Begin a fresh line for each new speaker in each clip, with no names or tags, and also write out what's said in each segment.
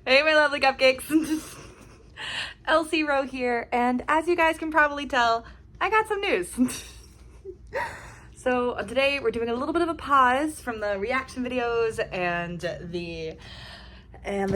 Hey, my lovely cupcakes. LC Row here, and as you guys can probably tell, I got some news. So today we're doing a little bit of a pause from the reaction videos and the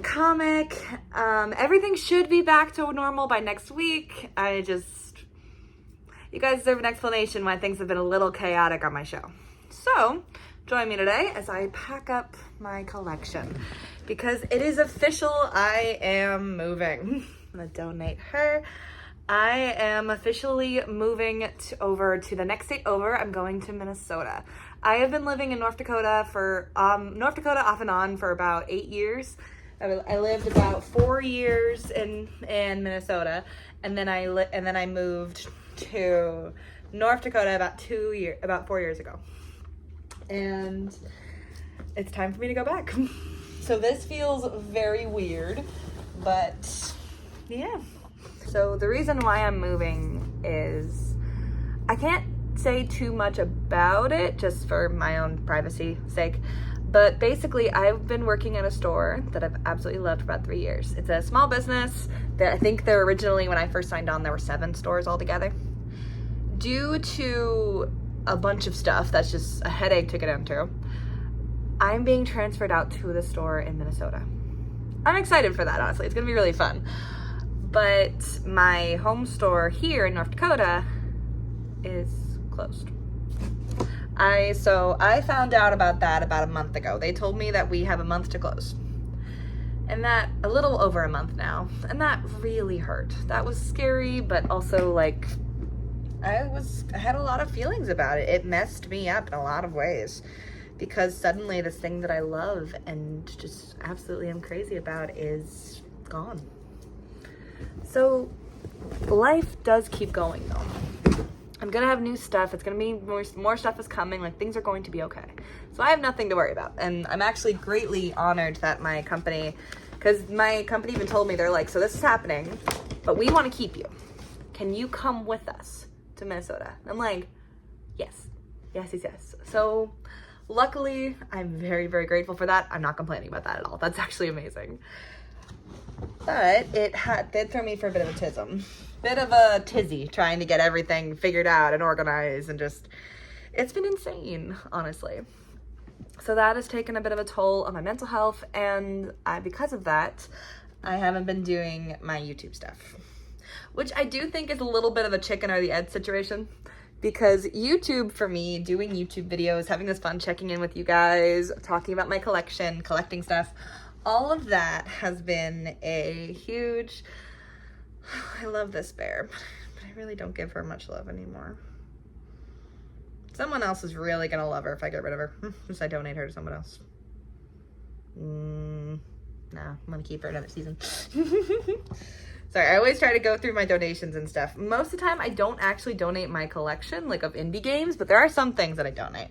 comic. Everything should be back to normal by next week. You guys deserve an explanation why things have been a little chaotic on my show. So join me today as I pack up my collection because it is official. I am moving. I'm gonna donate her. I am officially moving over to the next state over. I'm going to Minnesota. I have been living in North Dakota for off and on for about 8 years. I lived about 4 years in Minnesota, and then I moved to North Dakota about 4 years ago. And it's time for me to go back. So this feels very weird, but yeah. So the reason why I'm moving is I can't say too much about it just for my own privacy sake, but basically I've been working at a store that I've absolutely loved for about 3 years. It's a small business that I think there originally, when I first signed on, there were 7 stores altogether. Due to a bunch of stuff that's just a headache to get into, I'm being transferred out to the store in Minnesota. I'm excited for that, honestly. It's gonna be really fun. But my home store here in North Dakota is closed. I found out about that about a month ago. They told me that we have a month to close. And that, a little over a month now. And that really hurt. That was scary, but also like, I had a lot of feelings about it. It messed me up in a lot of ways because suddenly this thing that I love and just absolutely am crazy about is gone. So life does keep going though. I'm gonna have new stuff. It's gonna be more stuff is coming. Like, things are going to be okay. So I have nothing to worry about. And I'm actually greatly honored that my company, because my company even told me, they're like, so this is happening, but we want to keep you. Can you come with us to Minnesota? And I'm like, yes. So luckily, I'm very, very grateful for that. I'm not complaining about that at all. That's actually amazing. But it did throw me for a bit of a tizzy trying to get everything figured out and organized, and just, it's been insane, honestly. So that has taken a bit of a toll on my mental health, and because of that, I haven't been doing my YouTube stuff, which I do think is a little bit of a chicken or the egg situation, because YouTube, for me, doing YouTube videos, having this fun, checking in with you guys, talking about my collection, collecting stuff, all of that has been a huge, I love this bear, but I really don't give her much love anymore. Someone else is really gonna love her if I get rid of her, unless I donate her to someone else. No, I'm gonna keep her another season. Sorry, I always try to go through my donations and stuff. Most of the time, I don't actually donate my collection, like, of indie games, but there are some things that I donate.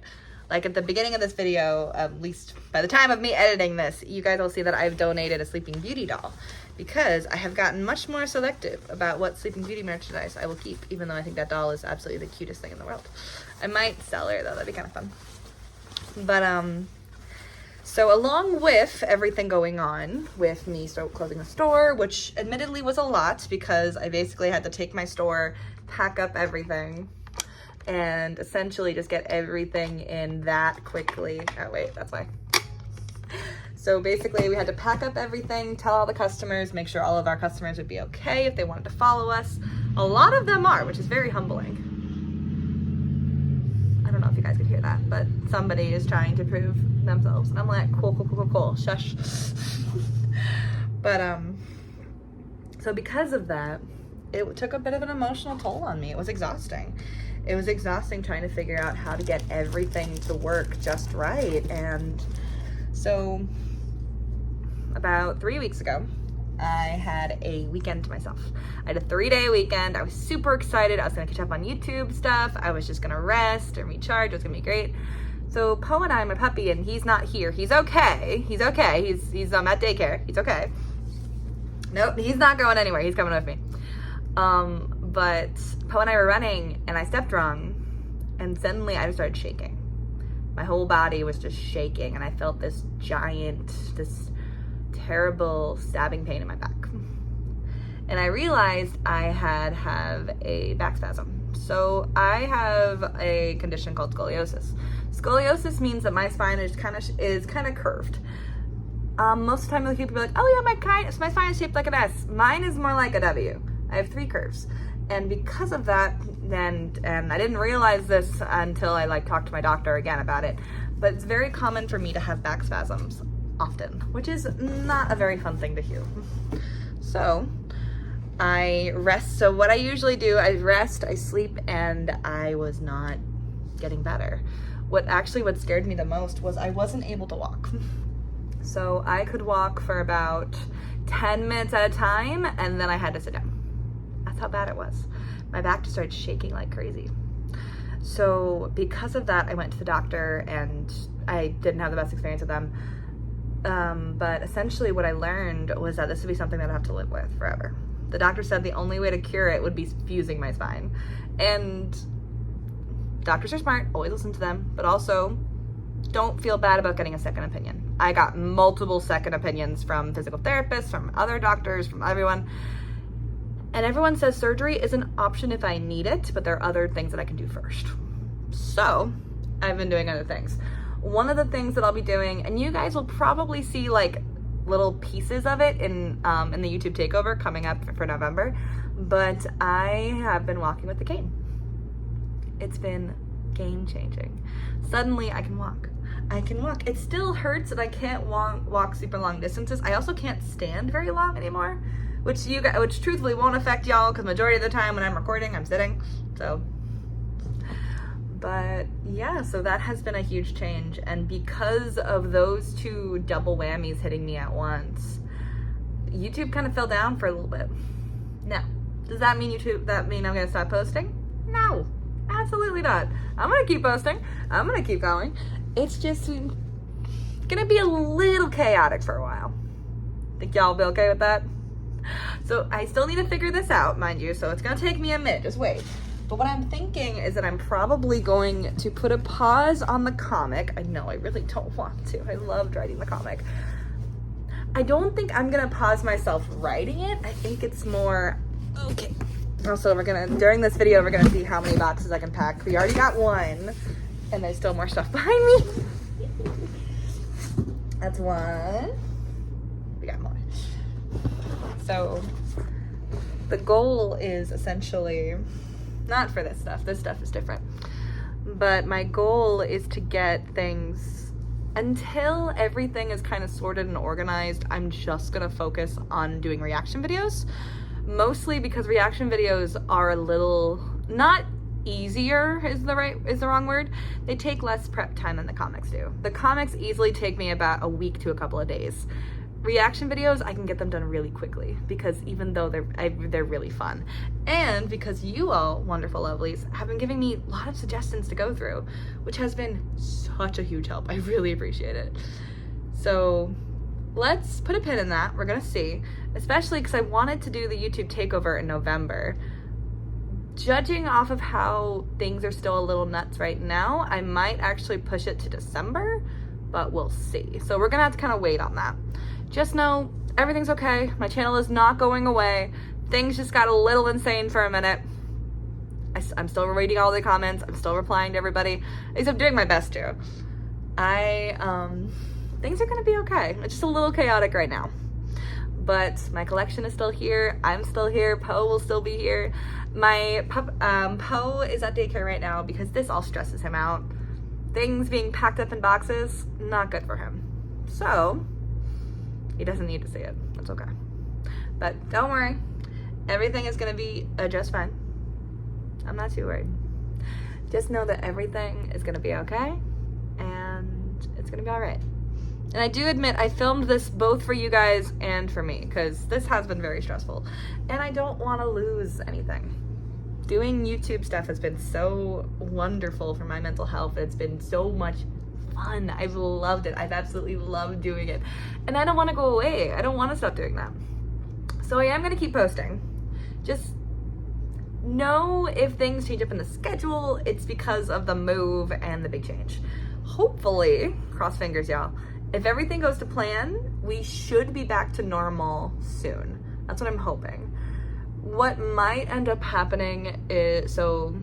Like at the beginning of this video, at least by the time of me editing this, you guys will see that I've donated a Sleeping Beauty doll, because I have gotten much more selective about what Sleeping Beauty merchandise I will keep, even though I think that doll is absolutely the cutest thing in the world. I might sell her though, that'd be kind of fun. But so along with everything going on with me closing the store, which admittedly was a lot because I basically had to take my store, pack up everything, and essentially just get everything in that quickly. Oh wait, that's why. So basically we had to pack up everything, tell all the customers, make sure all of our customers would be okay if they wanted to follow us. A lot of them are, which is very humbling. I don't know if you guys could hear that, but somebody is trying to prove themselves. And I'm like, cool, shush. But so because of that, it took a bit of an emotional toll on me. It was exhausting. It was exhausting trying to figure out how to get everything to work just right. And so about 3 weeks ago, I had a weekend to myself. I had a 3-day weekend. I was super excited. I was gonna catch up on YouTube stuff. I was just gonna rest and recharge. It was gonna be great. So Poe and I, my puppy, and he's not here. He's okay. He's at daycare. He's okay. Nope, he's not going anywhere. He's coming with me. But Poe and I were running, and I stepped wrong, and suddenly I just started shaking. My whole body was just shaking, and I felt this terrible stabbing pain in my back. And I realized I have a back spasm. So I have a condition called scoliosis. Scoliosis means that my spine is kind of curved. Most of the time, the people be like, "Oh yeah, my spine is shaped like an S." Mine is more like a W. I have 3 curves, and because of that, and I didn't realize this until I talked to my doctor again about it. But it's very common for me to have back spasms often, which is not a very fun thing to hear. So I rest. So what I usually do, I rest, I sleep, and I was not getting better. What scared me the most was I wasn't able to walk. So I could walk for about 10 minutes at a time, and then I had to sit down. That's how bad it was. My back just started shaking like crazy. So because of that, I went to the doctor, and I didn't have the best experience with them. But essentially what I learned was that this would be something that I'd have to live with forever. The doctor said the only way to cure it would be fusing my spine. And doctors are smart, always listen to them, but also don't feel bad about getting a second opinion. I got multiple second opinions from physical therapists, from other doctors, from everyone. And everyone says surgery is an option if I need it, but there are other things that I can do first. So I've been doing other things. One of the things that I'll be doing, and you guys will probably see little pieces of it in the YouTube takeover coming up for November, but I have been walking with the cane. It's been game changing. Suddenly I can walk. It still hurts and I can't walk super long distances. I also can't stand very long anymore, which truthfully won't affect y'all because majority of the time when I'm recording, I'm sitting. But yeah, so that has been a huge change. And because of those 2 double whammies hitting me at once, YouTube kind of fell down for a little bit. Now, does that mean I'm gonna stop posting? No, absolutely not. I'm gonna keep posting. I'm gonna keep going. It's just gonna be a little chaotic for a while. Think y'all will be okay with that? So I still need to figure this out, mind you, so it's gonna take me a minute, just wait. But what I'm thinking is that I'm probably going to put a pause on the comic. I know, I really don't want to. I loved writing the comic. I don't think I'm gonna pause myself writing it. I think it's more, okay. Also, during this video, we're gonna see how many boxes I can pack. We already got 1, and there's still more stuff behind me. That's 1. We got more. So the goal is essentially, not for this stuff is different, but my goal is to get things, until everything is kind of sorted and organized, I'm just gonna focus on doing reaction videos, mostly because reaction videos are a little, not easier is the wrong word. They take less prep time than the comics do. The comics easily take me about a week to a couple of days. Reaction videos, I can get them done really quickly because even though they're really fun, and because you all wonderful lovelies have been giving me a lot of suggestions to go through, which has been such a huge help. I really appreciate it. So let's put a pin in that. We're gonna see, especially because I wanted to do the YouTube takeover in November. Judging off of how things are still a little nuts right now, I might actually push it to December, but we'll see. So we're gonna have to kind of wait on that. Just know everything's okay. My channel is not going away. Things just got a little insane for a minute. I'm still reading all the comments. I'm still replying to everybody. At least I'm doing my best to. Things are gonna be okay. It's just a little chaotic right now. But my collection is still here. I'm still here. Poe will still be here. My Poe is at daycare right now because this all stresses him out. Things being packed up in boxes, not good for him. So he doesn't need to see it. That's okay. But don't worry. Everything is gonna be just fine. I'm not too worried. Just know that everything is gonna be okay and it's gonna be all right. And I do admit I filmed this both for you guys and for me because this has been very stressful and I don't want to lose anything. Doing YouTube stuff has been so wonderful for my mental health. It's been so much fun. I've loved it. I've absolutely loved doing it. And I don't want to go away. I don't want to stop doing that. So I am going to keep posting. Just know if things change up in the schedule, it's because of the move and the big change. Hopefully, cross fingers y'all, if everything goes to plan we should be back to normal soon. That's what I'm hoping. What might end up happening is, so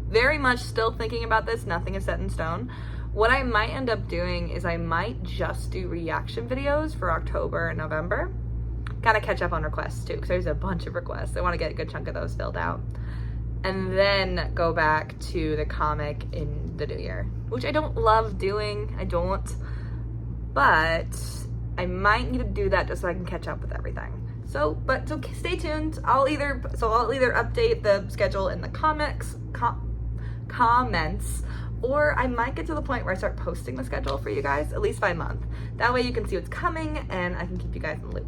very much still thinking about this, nothing is set in stone. What I might end up doing is I might just do reaction videos for October and November. Gotta catch up on requests too, because there's a bunch of requests. I want to get a good chunk of those filled out. And then go back to the comic in the new year, which I don't love doing. I don't, but I might need to do that just so I can catch up with everything. So stay tuned. I'll either update the schedule in the comments, or I might get to the point where I start posting the schedule for you guys, at least by month. That way you can see what's coming and I can keep you guys in the loop.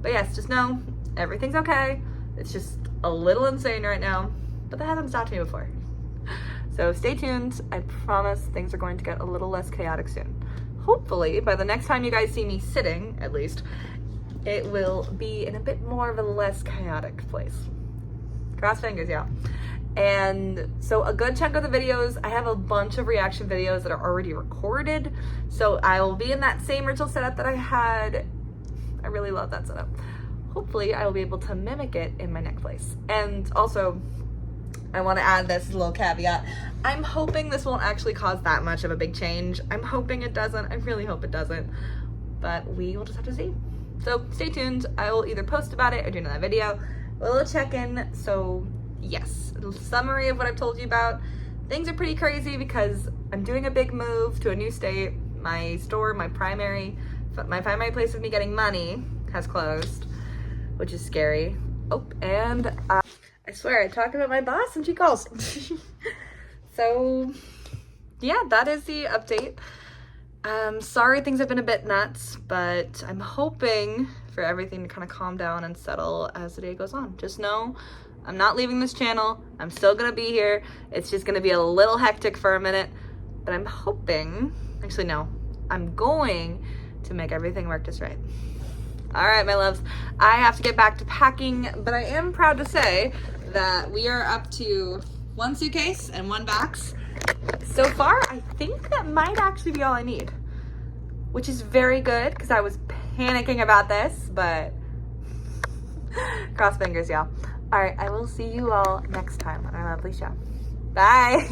But yes, just know everything's okay. It's just a little insane right now, but that hasn't stopped me before. So stay tuned. I promise things are going to get a little less chaotic soon. Hopefully, by the next time you guys see me sitting, at least, it will be in a bit more of a less chaotic place. Cross fingers, yeah. And so a good chunk of the videos, I have a bunch of reaction videos that are already recorded. So I will be in that same ritual setup that I had. I really love that setup. Hopefully I will be able to mimic it in my next place. And also, I want to add this little caveat. I'm hoping this won't actually cause that much of a big change. I'm hoping it doesn't. I really hope it doesn't. But we will just have to see. So stay tuned. I will either post about it or do another video. A little check-in. So yes, a summary of what I've told you about. Things are pretty crazy because I'm doing a big move to a new state. My store, my primary place of me getting money has closed, which is scary. Oh, and I swear I talk about my boss and she calls. So yeah, that is the update. Sorry things have been a bit nuts, but I'm hoping for everything to kind of calm down and settle as the day goes on. Just know I'm not leaving this channel. I'm still gonna be here. It's just gonna be a little hectic for a minute, but I'm hoping, actually no, I'm going to make everything work just right. All right, my loves, I have to get back to packing, but I am proud to say that we are up to 1 suitcase and 1 box. So far, I think that might actually be all I need, which is very good because I was panicking about this, but cross fingers, y'all. All right, I will see you all next time on our lovely show. Bye.